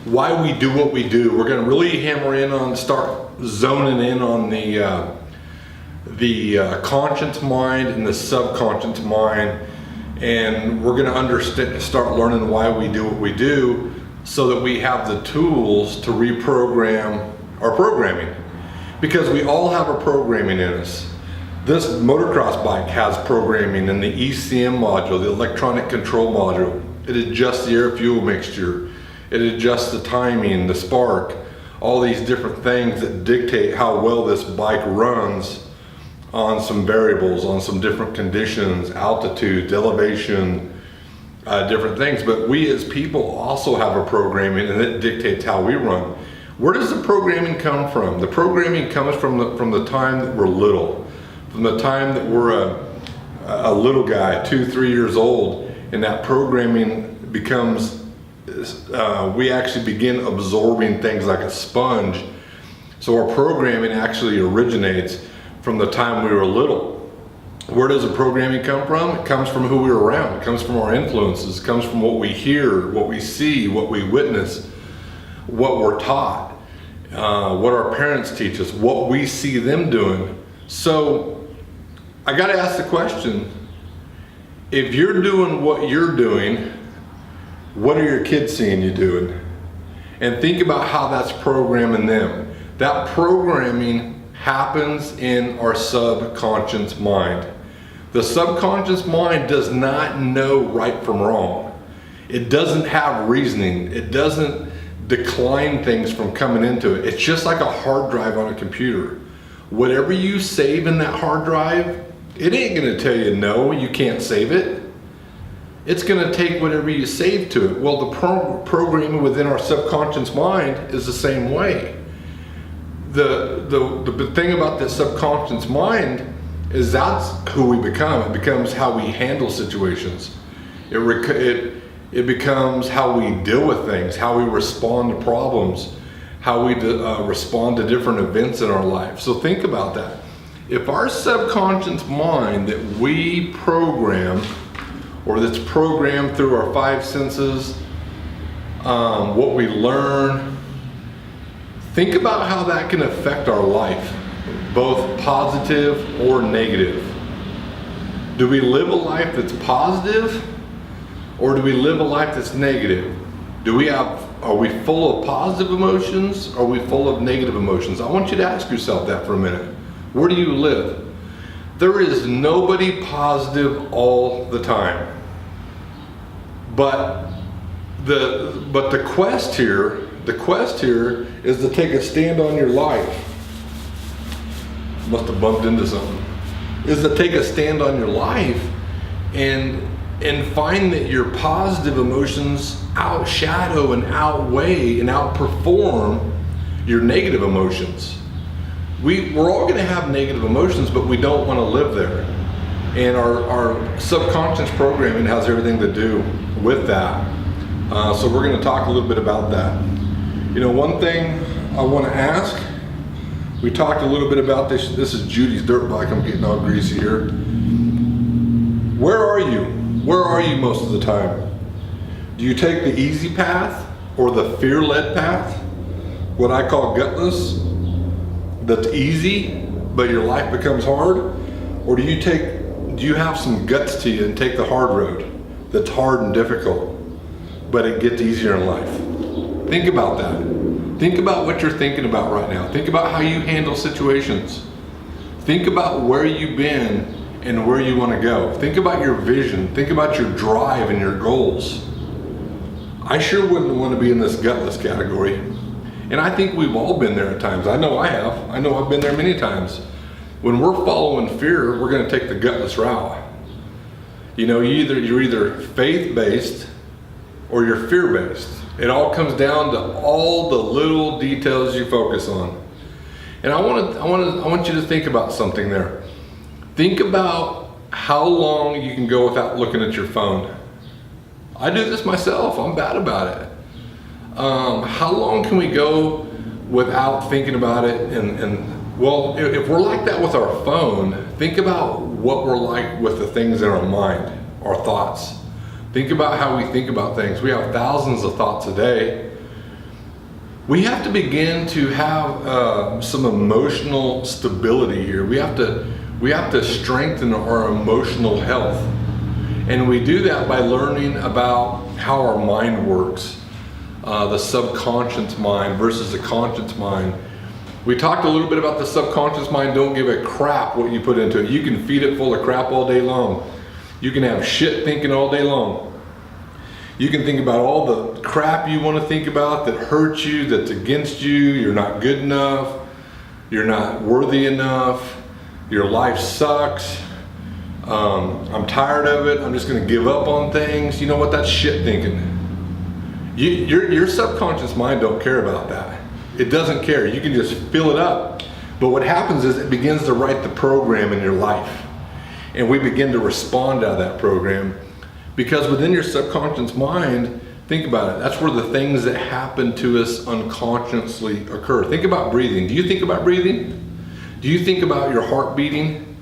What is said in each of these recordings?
why we do what we do. We're going to really hammer in on, start zoning in on the conscious mind and the subconscious mind, and we're going to start learning why we do what we do, so that we have the tools to reprogram our programming, because we all have a programming in us. This motocross bike has programming in the ECM module, the electronic control module. It adjusts the air fuel mixture, it adjusts the timing, the spark, all these different things that dictate how well this bike runs on some variables, on some different conditions, altitude, elevation, different things. But we as people also have a programming, and it dictates how we run. Where does the programming come from? The programming comes from the time that we're little, from the time that we're a little guy, 2-3 years old, and that programming becomes, we actually begin absorbing things like a sponge. So our programming actually originates from the time we were little. Where does the programming come from? It comes from who we're around. It comes from our influences. It comes from what we hear, what we see, what we witness, what we're taught, what our parents teach us, what we see them doing. So I got to ask the question, if you're doing what you're doing, what are your kids seeing you doing? And think about how that's programming them. That programming happens in our subconscious mind. The subconscious mind does not know right from wrong. It doesn't have reasoning. It doesn't decline things from coming into it. It's just like a hard drive on a computer. Whatever you save in that hard drive, it ain't gonna tell you no, you can't save it. It's gonna take whatever you save to it. Well, the programming within our subconscious mind is the same way. The thing about the subconscious mind is that's who we become. It becomes how we handle situations. It becomes how we deal with things, how we respond to problems, how we respond to different events in our life. So think about that. If our subconscious mind that we program, or that's programmed through our 5 senses, what we learn, think about how that can affect our life, both positive or negative. Do we live a life that's positive, or do we live a life that's negative? Are we full of positive emotions, or are we full of negative emotions? I want you to ask yourself that for a minute. Where do you live? There is nobody positive all the time. But the quest here is to take a stand on your life. Must have bumped into something. Is to take a stand on your life and find that your positive emotions outshadow and outweigh and outperform your negative emotions. We're all going to have negative emotions, but we don't want to live there. And our subconscious programming has everything to do with that. So we're going to talk a little bit about that. You know, one thing I want to ask, we talked a little bit about this. This is Judy's dirt bike. I'm getting all greasy here. Where are you? Where are you most of the time? Do you take the easy path or the fear-led path? What I call gutless, that's easy, but your life becomes hard? Or do you have some guts to you and take the hard road that's hard and difficult, but it gets easier in life? Think about that. Think about what you're thinking about right now. Think about how you handle situations. Think about where you've been and where you want to go. Think about your vision. Think about your drive and your goals. I sure wouldn't want to be in this gutless category. And I think we've all been there at times. I know I have. I know I've been there many times. When we're following fear, we're going to take the gutless route. You know, you're either faith-based or you're fear-based. It all comes down to all the little details you focus on. And I want you to think about something there. Think about how long you can go without looking at your phone. I do this myself. I'm bad about it. How long can we go without thinking about it? Well, if we're like that with our phone, think about what we're like with the things in our mind, our thoughts. Think about how we think about things. We have thousands of thoughts a day. we have to begin to have some emotional stability here. We have to strengthen our emotional health. And we do that by learning about how our mind works. The subconscious mind versus the conscious mind. We talked a little bit about the subconscious mind. Don't give a crap what you put into it. You can feed it full of crap all day long. You can have shit thinking all day long. You can think about all the crap you want to think about that hurts you, that's against you. You're not good enough. You're not worthy enough. Your life sucks. I'm tired of it. I'm just going to give up on things. You know what? That's shit thinking. Your subconscious mind don't care about that. It doesn't care. You can just fill it up. But what happens is it begins to write the program in your life. And we begin to respond out of that program. Because within your subconscious mind, think about it, that's where the things that happen to us unconsciously occur. Think about breathing. Do you think about breathing? Do you think about your heart beating?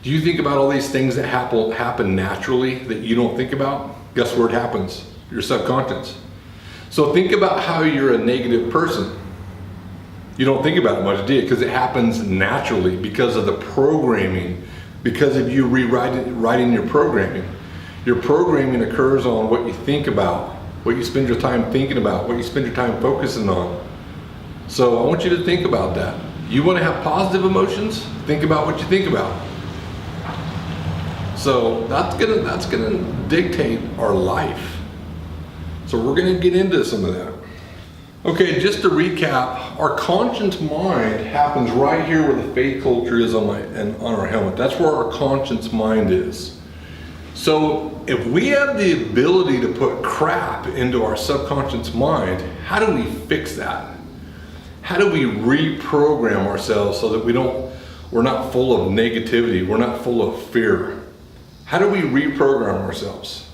Do you think about all these things that happen naturally that you don't think about? Guess where it happens? Your subconscious. So think about how you're a negative person. You don't think about it much, do you? Because it happens naturally because of the programming, because of you rewriting your programming. Your programming occurs on what you think about, what you spend your time thinking about, what you spend your time focusing on. So I want you to think about that. You want to have positive emotions? Think about what you think about. So that's gonna dictate our life. So we're gonna get into some of that. Okay, just to recap, our conscious mind happens right here where the faith culture is on our helmet. That's where our conscious mind is. So if we have the ability to put crap into our subconscious mind, how do we fix that? How do we reprogram ourselves so that we're not full of negativity, we're not full of fear? How do we reprogram ourselves?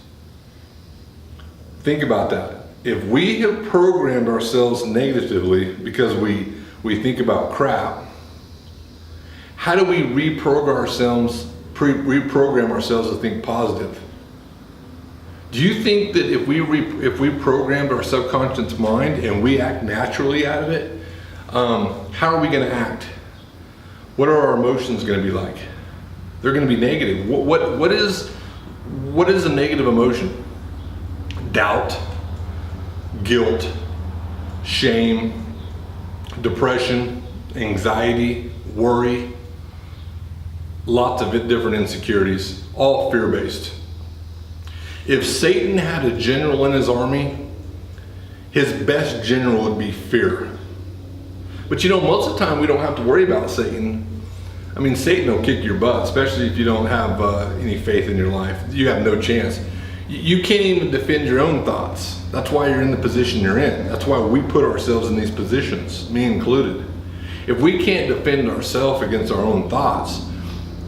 Think about that. If we have programmed ourselves negatively because we think about crap, how do we reprogram ourselves to think positive? Do you think that if we programmed our subconscious mind and we act naturally out of it, how are we going to act? What are our emotions going to be like? They're going to be negative. What is a negative emotion? Doubt, guilt, shame, depression, anxiety, worry, lots of different insecurities, all fear-based. If Satan had a general in his army, his best general would be fear. But you know, most of the time we don't have to worry about Satan. I mean, Satan will kick your butt, especially if you don't have any faith in your life. You have no chance. You can't even defend your own thoughts. That's why you're in the position you're in. That's why we put ourselves in these positions, me included. If we can't defend ourselves against our own thoughts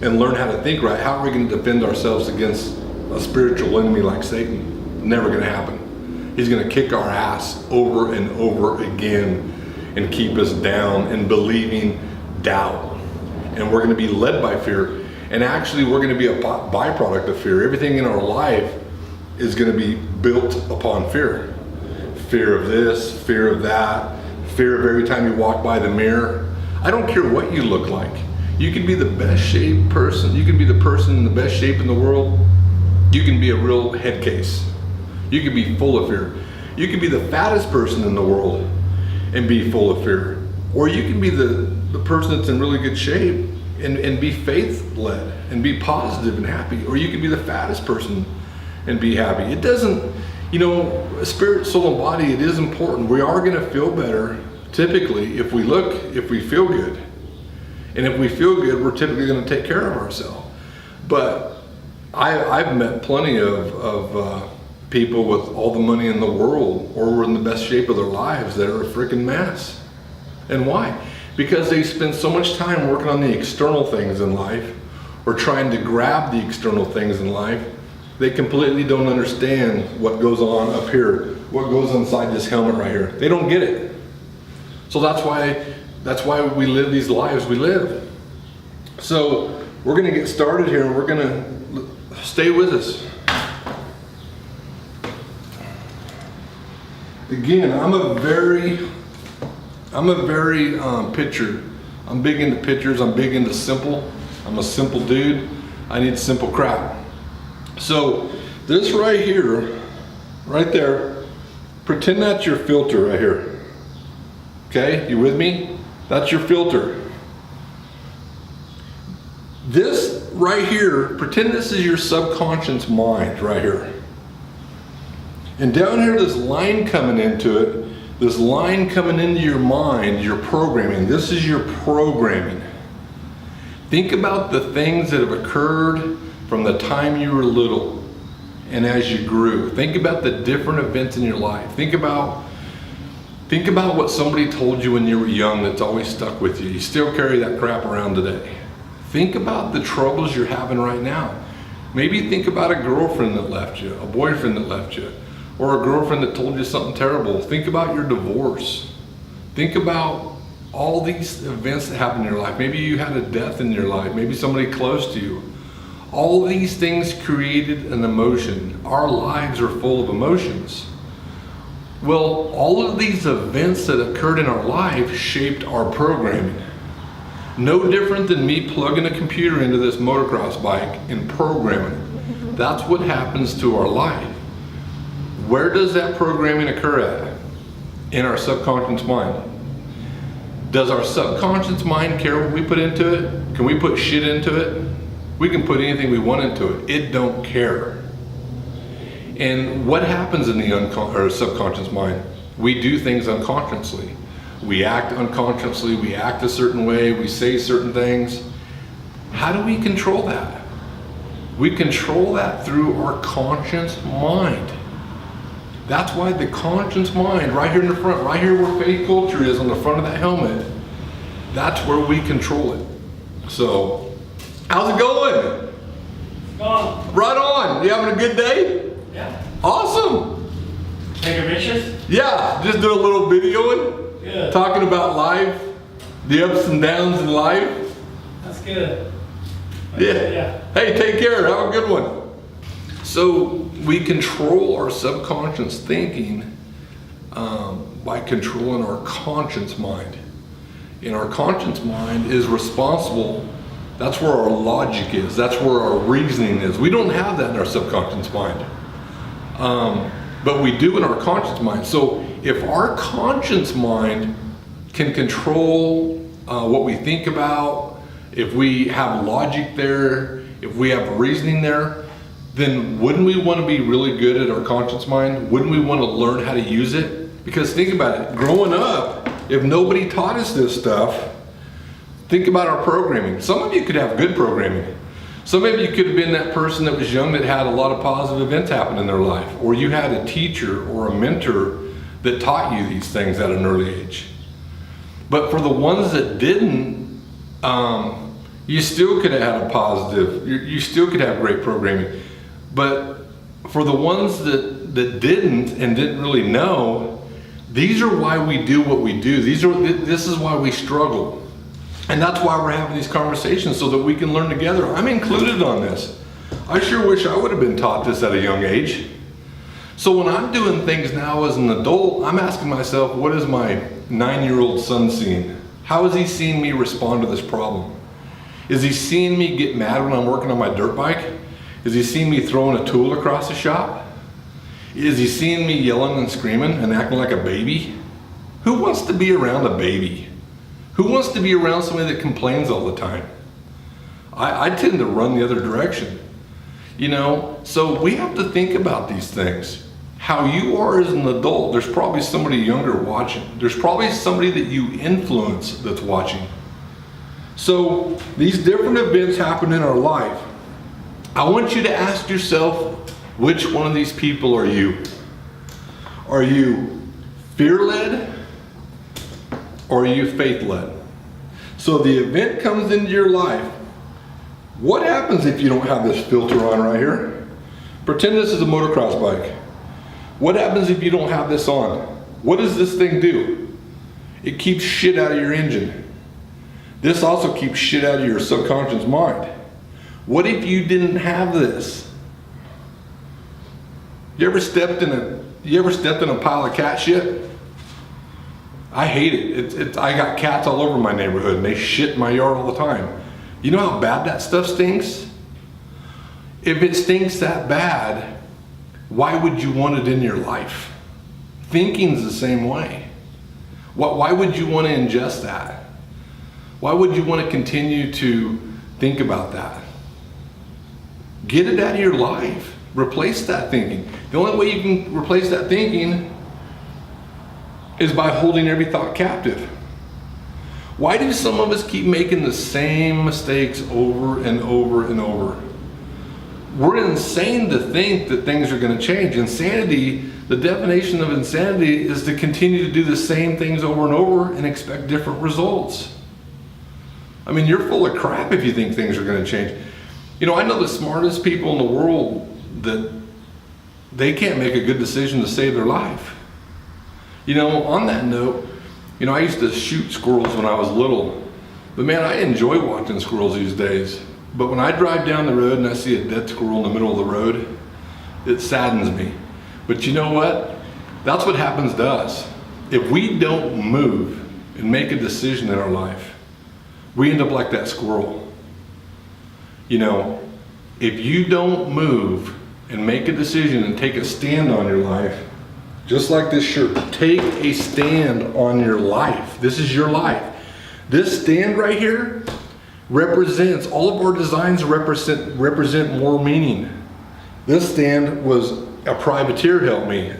and learn how to think right, how are we going to defend ourselves against a spiritual enemy like Satan? Never going to happen. He's going to kick our ass over and over again and keep us down and believing doubt. And we're going to be led by fear. And actually, we're going to be a byproduct of fear. Everything in our life is going to be built upon fear. Fear of this, fear of that, fear of every time you walk by the mirror. I don't care what you look like. You can be the best shaped person. You can be the person in the best shape in the world. You can be a real head case. You can be full of fear. You can be the fattest person in the world and be full of fear. Or you can be the person that's in really good shape and be faith-led and be positive and happy. Or you can be the fattest person and be happy. It doesn't, you know, spirit, soul, and body, it is important. We are going to feel better typically if we feel good. And if we feel good, we're typically going to take care of ourselves. But I've met plenty of people with all the money in the world or in the best shape of their lives that are a freaking mess. And why? Because they spend so much time working on the external things in life or trying to grab the external things in life. They completely don't understand what goes on up here, what goes inside this helmet right here. They don't get it. So that's why we live these lives we live. So we're going to get started here and we're going to stay with us. Again, I'm a very I'm a very picture. I'm big into pictures. I'm big into simple. I'm a simple dude. I need simple crap. So this right here, right there, pretend that's your filter right here. Okay, you with me? That's your filter. This right here, pretend this is your subconscious mind right here. And down here, this line coming into it, this line coming into your mind, your programming. This is your programming. Think about the things that have occurred from the time you were little and as you grew. Think about the different events in your life. Think about what somebody told you when you were young that's always stuck with you. You still carry that crap around today. Think about the troubles you're having right now. Maybe think about a girlfriend that left you, a boyfriend that left you, or a girlfriend that told you something terrible. Think about your divorce. Think about all these events that happened in your life. Maybe you had a death in your life, maybe somebody close to you. All these things created an emotion. Our lives are full of emotions. Well, all of these events that occurred in our life shaped our programming. No different than me plugging a computer into this motocross bike and programming. That's what happens to our life. Where does that programming occur at? In our subconscious mind. Does our subconscious mind care what we put into it? Can we put shit into it? We can put anything we want into it. It don't care. And what happens in the subconscious mind? We do things unconsciously. We act unconsciously, we act a certain way, we say certain things. How do we control that? We control that through our conscious mind. That's why the conscious mind, right here in the front, right here where faith culture is on the front of that helmet, that's where we control it. So, how's it going? It's gone. Right on. You having a good day? Yeah. Awesome. Taking pictures? Yeah, just doing a little videoing. Good. Talking about life, the ups and downs in life. That's good. Yeah. Hey, take care. Have a good one. So we control our subconscious thinking by controlling our conscious mind. And our conscious mind is responsible. That's where our logic is. That's where our reasoning is. We don't have that in our subconscious mind. But we do in our conscious mind. So if our conscious mind can control what we think about, if we have logic there, if we have reasoning there, then wouldn't we want to be really good at our conscious mind? Wouldn't we want to learn how to use it? Because think about it, growing up, if nobody taught us this stuff, think about our programming. Some of you could have good programming. Some of you could have been that person that was young that had a lot of positive events happen in their life, or you had a teacher or a mentor that taught you these things at an early age. But for the ones that didn't, you still could have had a positive, you still could have great programming. But for the ones that didn't and didn't really know, these are why we do what we do. This is why we struggle. And that's why we're having these conversations, so that we can learn together. I'm included on this. I sure wish I would have been taught this at a young age. So when I'm doing things now as an adult, I'm asking myself, what is my 9-year-old son seeing? How is he seeing me respond to this problem? Is he seeing me get mad when I'm working on my dirt bike? Is he seeing me throwing a tool across the shop? Is he seeing me yelling and screaming and acting like a baby? Who wants to be around a baby? Who wants to be around somebody that complains all the time? I tend to run the other direction. You know, so we have to think about these things. How you are as an adult, there's probably somebody younger watching. There's probably somebody that you influence that's watching. So these different events happen in our life. I want you to ask yourself, which one of these people are you? Are you fear-led? Or are you faith-led? So the event comes into your life. What happens if you don't have this filter on right here? Pretend this is a motocross bike. What happens if you don't have this on? What does this thing do? It keeps shit out of your engine. This also keeps shit out of your subconscious mind. What if you didn't have this? You ever stepped in a pile of cat shit? I hate it. I got cats all over my neighborhood and they shit in my yard all the time. You know how bad that stuff stinks? If it stinks that bad, why would you want it in your life? Thinking's the same way. Why would you want to ingest that? Why would you want to continue to think about that? Get it out of your life. Replace that thinking. The only way you can replace that thinking is by holding every thought captive. Why do some of us keep making the same mistakes over and over and over? We're insane to think that things are going to change. Insanity, the definition of insanity is to continue to do the same things over and over and expect different results. I mean, you're full of crap if you think things are going to change. You know, I know the smartest people in the world that they can't make a good decision to save their life. You know, on that note, you know, I used to shoot squirrels when I was little, but man, I enjoy watching squirrels these days. But when I drive down the road and I see a dead squirrel in the middle of the road, it saddens me. But you know what? That's what happens to us. If we don't move and make a decision in our life, we end up like that squirrel. You know, if you don't move and make a decision and take a stand on your life, just like this shirt, take a stand on your life. This is your life. This stand right here represents, all of our designs represent more meaning. This stand was a privateer helped me.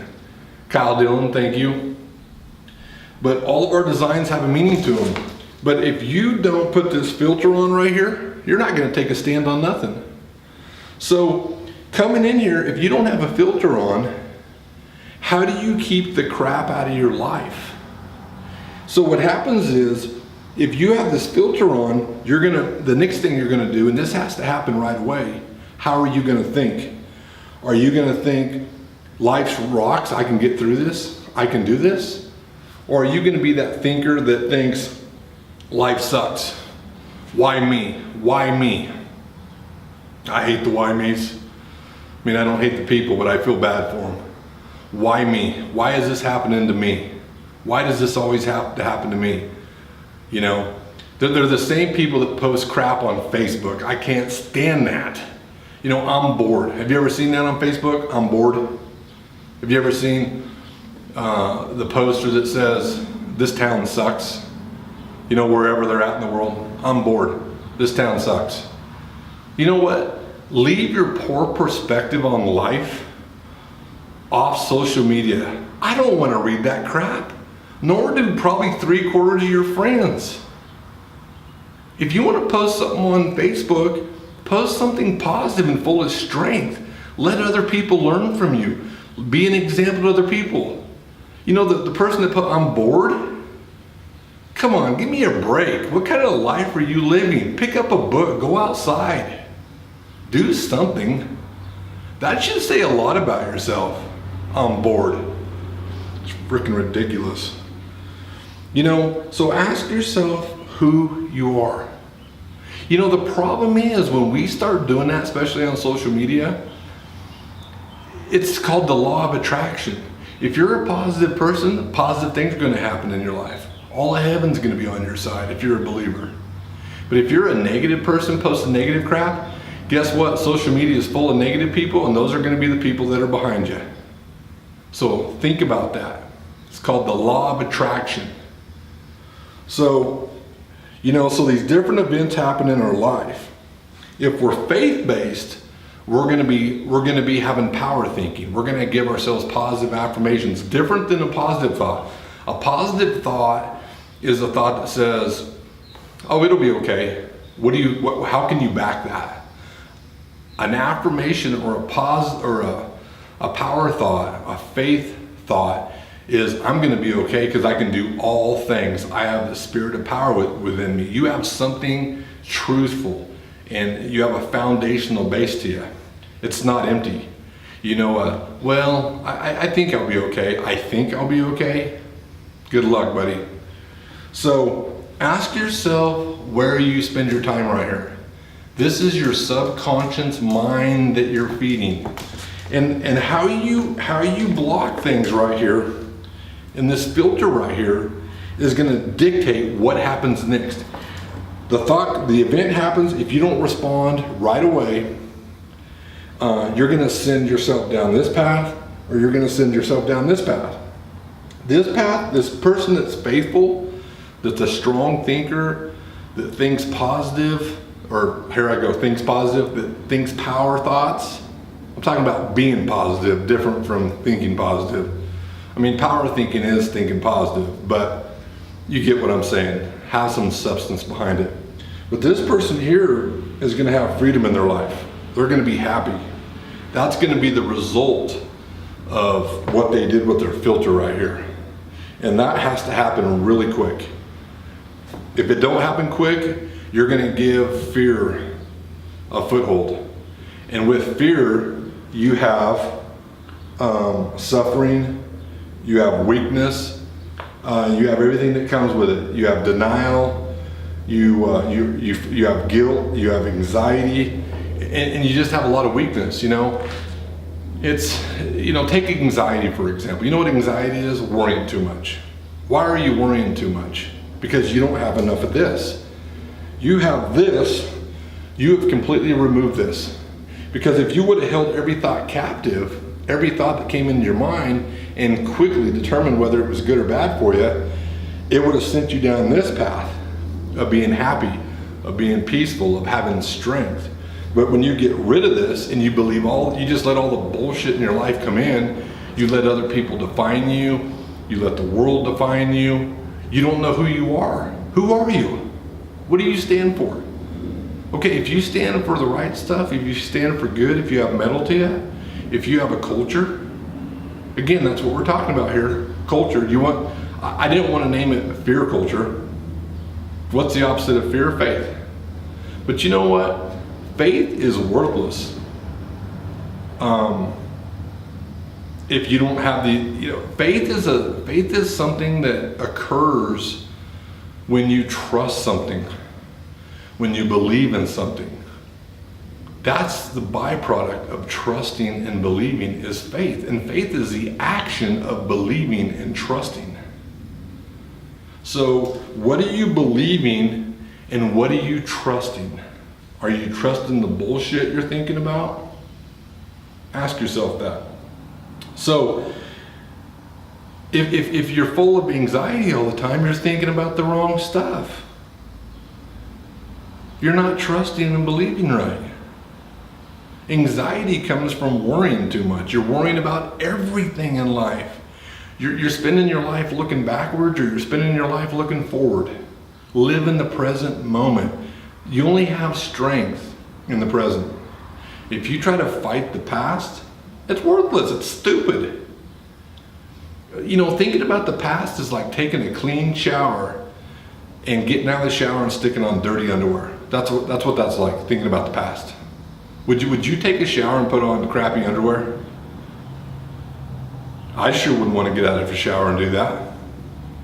Kyle Dillon, thank you. But all of our designs have a meaning to them. But if you don't put this filter on right here, you're not going to take a stand on nothing. So coming in here, if you don't have a filter on, how do you keep the crap out of your life? So what happens is, if you have this filter on, the next thing you're gonna do, and this has to happen right away, how are you gonna think? Are you gonna think, life's rocks, I can get through this, I can do this? Or are you gonna be that thinker that thinks, life sucks, why me, why me? I hate the why me's. I mean, I don't hate the people, but I feel bad for them. Why me? Why is this happening to me? Why does this always have to happen to me? You know, they're the same people that post crap on Facebook. I can't stand that. You know, I'm bored. Have you ever seen that on Facebook? I'm bored. Have you ever seen the poster that says, this town sucks? You know, wherever they're at in the world, I'm bored. This town sucks. You know what? Leave your poor perspective on life off social media. I don't want to read that crap. Nor do probably 3/4 of your friends. If you want to post something on Facebook, post something positive and full of strength. Let other people learn from you. Be an example to other people. You know, the person that put, I'm bored? Come on, give me a break. What kind of life are you living? Pick up a book, go outside. Do something. That should say a lot about yourself. I'm bored. It's freaking ridiculous. You know, so ask yourself who you are. You know, the problem is when we start doing that, especially on social media, it's called the law of attraction. If you're a positive person, positive things are going to happen in your life. All of heaven's going to be on your side if you're a believer. But if you're a negative person posting negative crap, guess what? Social media is full of negative people, and those are going to be the people that are behind you. So think about that. It's called the law of attraction. So, you know, so these different events happen in our life. If we're faith-based, we're going to be having power thinking. We're going to give ourselves positive affirmations, different than a positive thought. A positive thought is a thought that says, "Oh, it'll be okay." How can you back that? An affirmation or a power thought, a faith thought, is I'm going to be okay because I can do all things. I have the spirit of power within me. You have something truthful and you have a foundational base to you. It's not empty. You know, well, I think I'll be okay. I think I'll be okay. Good luck, buddy. So ask yourself where you spend your time right here. This is your subconscious mind that you're feeding. And how you block things right here, in this filter right here, is going to dictate what happens next. The event happens. If you don't respond right away, you're going to send yourself down this path, or you're going to send yourself down this path. This path, this person that's faithful, that's a strong thinker, that thinks positive, or here I go, thinks positive, that thinks power thoughts. I'm talking about being positive, different from thinking positive. I mean, power thinking is thinking positive, but you get what I'm saying. Have some substance behind it. But this person here is going to have freedom in their life. They're going to be happy. That's going to be the result of what they did with their filter right here. And that has to happen really quick. If it don't happen quick, you're going to give fear a foothold. And with fear, you have suffering, you have weakness, you have everything that comes with it. You have denial, you have guilt, you have anxiety, and you just have a lot of weakness, you know. It's, you know, take anxiety for example. You know what anxiety is? Worrying too much. Why are you worrying too much? Because you don't have enough of this. You have this, you have completely removed this. Because if you would have held every thought captive, every thought that came into your mind, and quickly determined whether it was good or bad for you, it would have sent you down this path of being happy, of being peaceful, of having strength. But when you get rid of this and you believe you just let all the bullshit in your life come in, you let other people define you, you let the world define you, you don't know who you are. Who are you? What do you stand for? Okay, if you stand for the right stuff, if you stand for good, if you have metal to you, if you have a culture, again, that's what we're talking about here, culture. I didn't want to name it fear culture. What's the opposite of fear? Faith. But you know what? Faith is worthless. If you don't have faith is something that occurs when you trust something, when you believe in something. That's the byproduct of trusting and believing is faith. And faith is the action of believing and trusting. So what are you believing and what are you trusting? Are you trusting the bullshit you're thinking about? Ask yourself that. So if you're full of anxiety all the time, you're thinking about the wrong stuff. You're not trusting and believing right. Anxiety comes from worrying too much. You're worrying about everything in life. You're spending your life looking backwards, or you're spending your life looking forward. Live in the present moment. You only have strength in the present. If you try to fight the past, it's worthless, it's stupid. You know, thinking about the past is like taking a clean shower and getting out of the shower and sticking on dirty underwear. That's what that's like, thinking about the past. Would you take a shower and put on crappy underwear? I sure wouldn't want to get out of a shower and do that.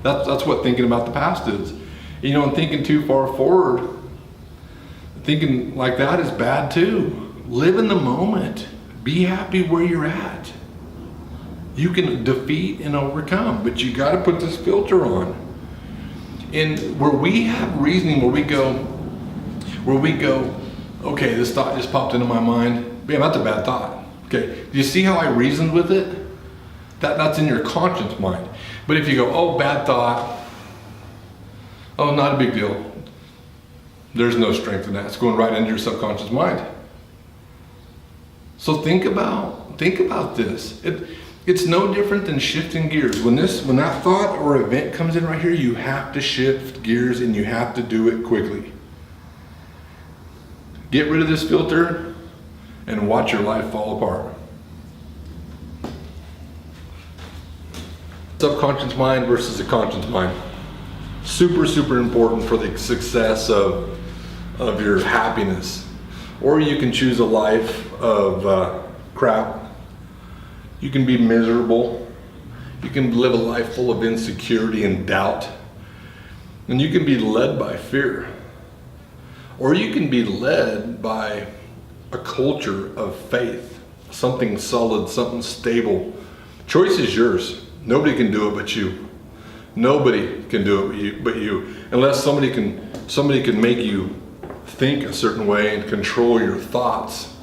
That's what thinking about the past is. You know, and thinking too far forward, thinking like that is bad too. Live in the moment. Be happy where you're at. You can defeat and overcome, but you got to put this filter on. And where we have reasoning, where we go, okay, this thought just popped into my mind. Man, that's a bad thought. Okay, do you see how I reasoned with it? That's in your conscious mind. But if you go, oh, bad thought, oh, not a big deal. There's no strength in that. It's going right into your subconscious mind. So think about this. It's no different than shifting gears. When that thought or event comes in right here, you have to shift gears and you have to do it quickly. Get rid of this filter and watch your life fall apart. Subconscious mind versus the conscious mind. Super, super important for the success of your happiness. Or you can choose a life of crap. You can be miserable. You can live a life full of insecurity and doubt. And you can be led by fear. Or you can be led by a culture of faith. Something solid, something stable. Choice is yours. Nobody can do it but you. Nobody can do it but you. Unless somebody can make you think a certain way and control your thoughts.